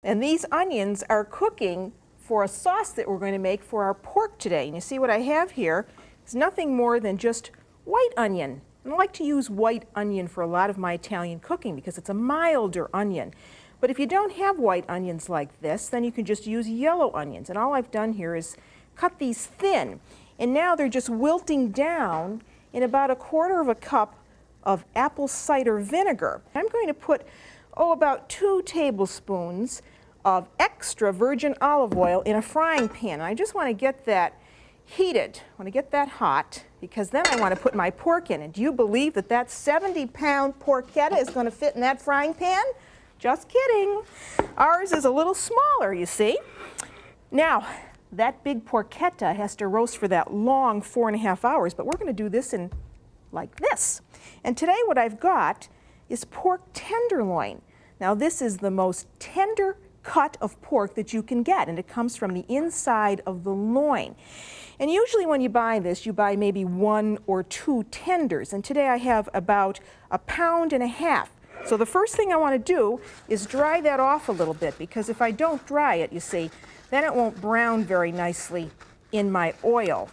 And these onions are cooking for a sauce that we're going to make for our pork today. And you see what I have here is nothing more than just white onion. And I like to use white onion for a lot of my Italian cooking because it's a milder onion. But if you don't have white onions like this, then you can just use yellow onions. And all I've done here is cut these thin. And now they're just wilting down in about 1/4 cup of apple cider vinegar. I'm going to put about 2 tablespoons of extra virgin olive oil in a frying pan. And I just want to get that heated. I want to get that hot because then I want to put my pork in. And do you believe that that 70-pound porchetta is going to fit in that frying pan? Just kidding. Ours is a little smaller, you see. Now, that big porchetta has to roast for that long 4.5 hours, but we're going to do this in like this. And today what I've got is pork tenderloin. Now this is the most tender cut of pork that you can get, and it comes from the inside of the loin. And usually when you buy this, you buy maybe 1 or 2 tenders, and today I have about 1.5 pounds. So the first thing I want to do is dry that off a little bit, because if I don't dry it, you see, then it won't brown very nicely in my oil.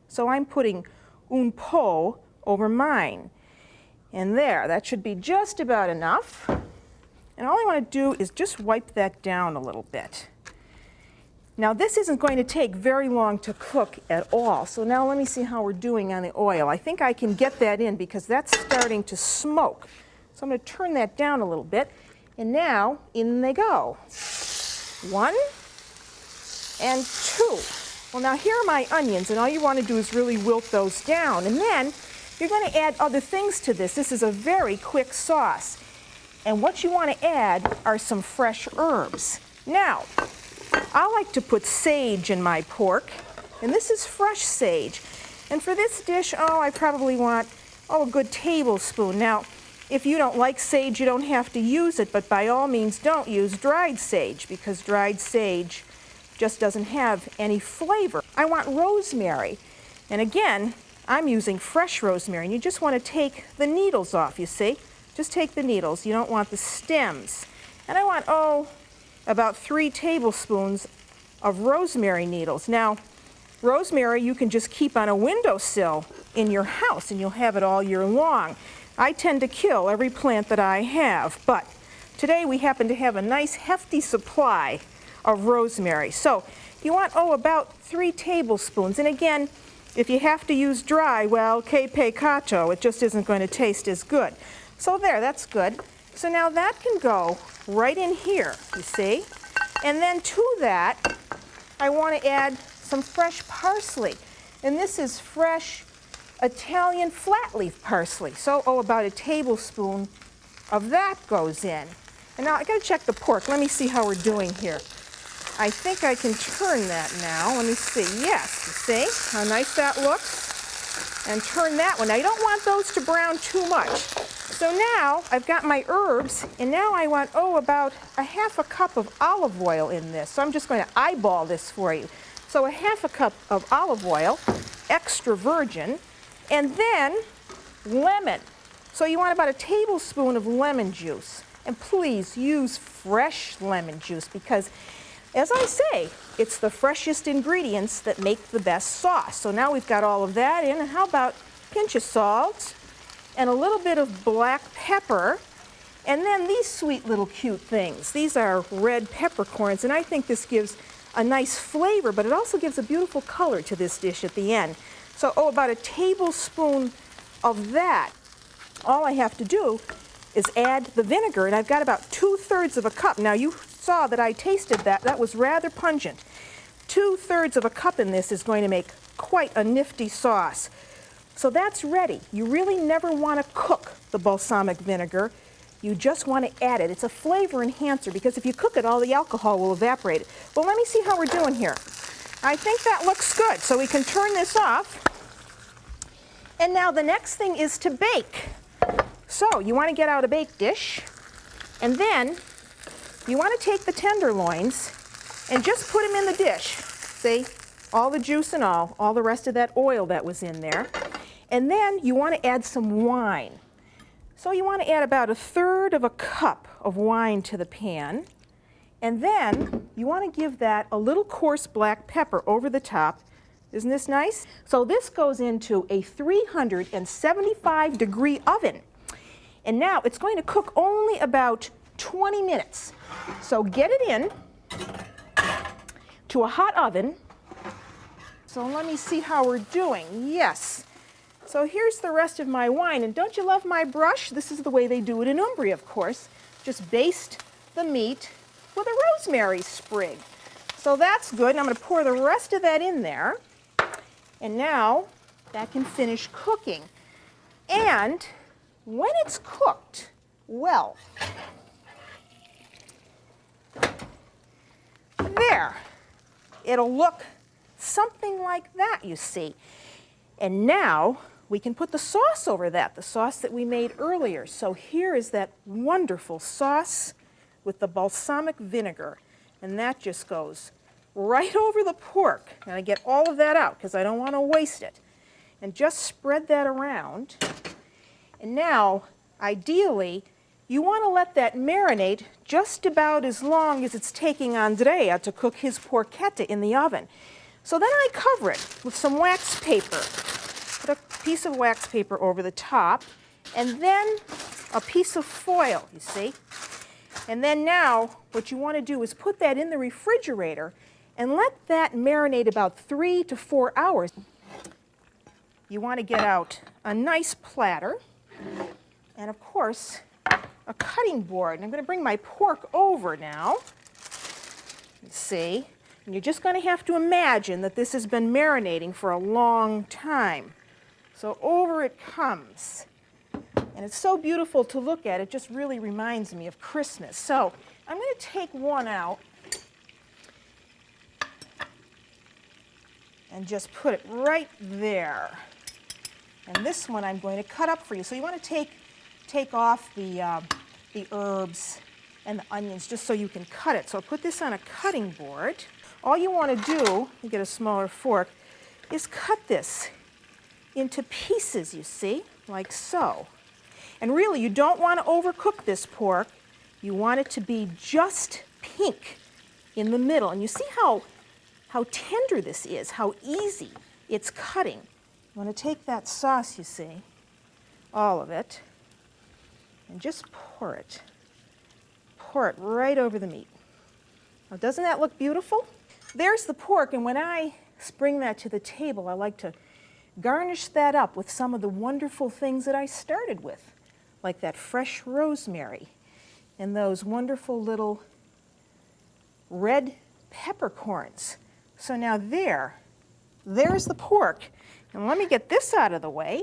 So I'm putting un po over mine. And there, that should be just about enough. And all I want to do is just wipe that down a little bit. Now this isn't going to take very long to cook at all. So now let me see how we're doing on the oil. I think I can get that in because that's starting to smoke. So I'm going to turn that down a little bit. And now in they go. 1 and 2. Well, now here are my onions, and all you want to do is really wilt those down. And then you're going to add other things to this. This is a very quick sauce. And what you want to add are some fresh herbs. Now, I like to put sage in my pork, and this is fresh sage. And for this dish, I probably want, a good tablespoon. Now, if you don't like sage, you don't have to use it, but by all means don't use dried sage, because dried sage just doesn't have any flavor. I want rosemary, and again, I'm using fresh rosemary, and you just want to take the needles off, you see? Just take the needles. You don't want the stems. And I want, about 3 tablespoons of rosemary needles. Now, rosemary you can just keep on a windowsill in your house, and you'll have it all year long. I tend to kill every plant that I have, but today we happen to have a nice hefty supply of rosemary. So you want, about 3 tablespoons. And again, if you have to use dry, well, che peccato, it just isn't going to taste as good. So there, that's good. So now that can go right in here, you see? And then to that, I want to add some fresh parsley. And this is fresh Italian flat leaf parsley. So, about a tablespoon of that goes in. And now I got to check the pork. Let me see how we're doing here. I think I can turn that now. Let me see. Yes, you see how nice that looks? And turn that one. Now you don't want those to brown too much. So now I've got my herbs, and now I want, about 1/2 cup of olive oil in this. So I'm just going to eyeball this for you. So 1/2 cup of olive oil, extra virgin, and then lemon. So you want about a tablespoon of lemon juice. And please use fresh lemon juice because, as I say, it's the freshest ingredients that make the best sauce. So now we've got all of that in, and how about a pinch of salt and a little bit of black pepper, and then these sweet little cute things. These are red peppercorns, and I think this gives a nice flavor, but it also gives a beautiful color to this dish at the end. So, about a tablespoon of that. All I have to do is add the vinegar, and I've got about 2/3 cup. Now you saw that I tasted that. That was rather pungent. 2/3 cup in this is going to make quite a nifty sauce. So that's ready. You really never want to cook the balsamic vinegar. You just want to add it. It's a flavor enhancer because if you cook it, all the alcohol will evaporate. Well, let me see how we're doing here. I think that looks good, so we can turn this off. And now the next thing is to bake. So you want to get out a bake dish, and then you want to take the tenderloins and just put them in the dish. See, all the juice and all the rest of that oil that was in there. And then you want to add some wine. So you want to add about 1/3 cup of wine to the pan. And then you want to give that a little coarse black pepper over the top. Isn't this nice? So this goes into a 375-degree oven. And now it's going to cook only about 20 minutes. So get it in to a hot oven. So let me see how we're doing. Yes. So here's the rest of my wine. And don't you love my brush? This is the way they do it in Umbria, of course. Just baste the meat with a rosemary sprig. So that's good. And I'm going to pour the rest of that in there. And now that can finish cooking. And when it's cooked well, there, it'll look something like that, you see. And now we can put the sauce over that, the sauce that we made earlier. So here is that wonderful sauce with the balsamic vinegar. And that just goes right over the pork. And I get all of that out because I don't want to waste it. And just spread that around. And now, ideally, you want to let that marinate just about as long as it's taking Andrea to cook his porchetta in the oven. So then I cover it with some wax paper. Put a piece of wax paper over the top, and then a piece of foil, you see. And then now, what you want to do is put that in the refrigerator and let that marinate about 3 to 4 hours. You want to get out a nice platter, and of course, a cutting board. And I'm going to bring my pork over now. You see, and you're just going to have to imagine that this has been marinating for a long time. So over it comes. And it's so beautiful to look at. It just really reminds me of Christmas. So I'm going to take one out and just put it right there. And this one I'm going to cut up for you. So you want to take off the herbs and the onions just so you can cut it. So I'll put this on a cutting board. All you want to do, you get a smaller fork, is cut this into pieces, you see, like so. And really, you don't want to overcook this pork. You want it to be just pink in the middle. And you see how tender this is, how easy it's cutting. You want to take that sauce, you see, all of it, and just pour it. Pour it right over the meat. Now, doesn't that look beautiful? There's the pork, and when I bring that to the table, I like to garnish that up with some of the wonderful things that I started with, like that fresh rosemary and those wonderful little red peppercorns. So now there's the pork. And let me get this out of the way.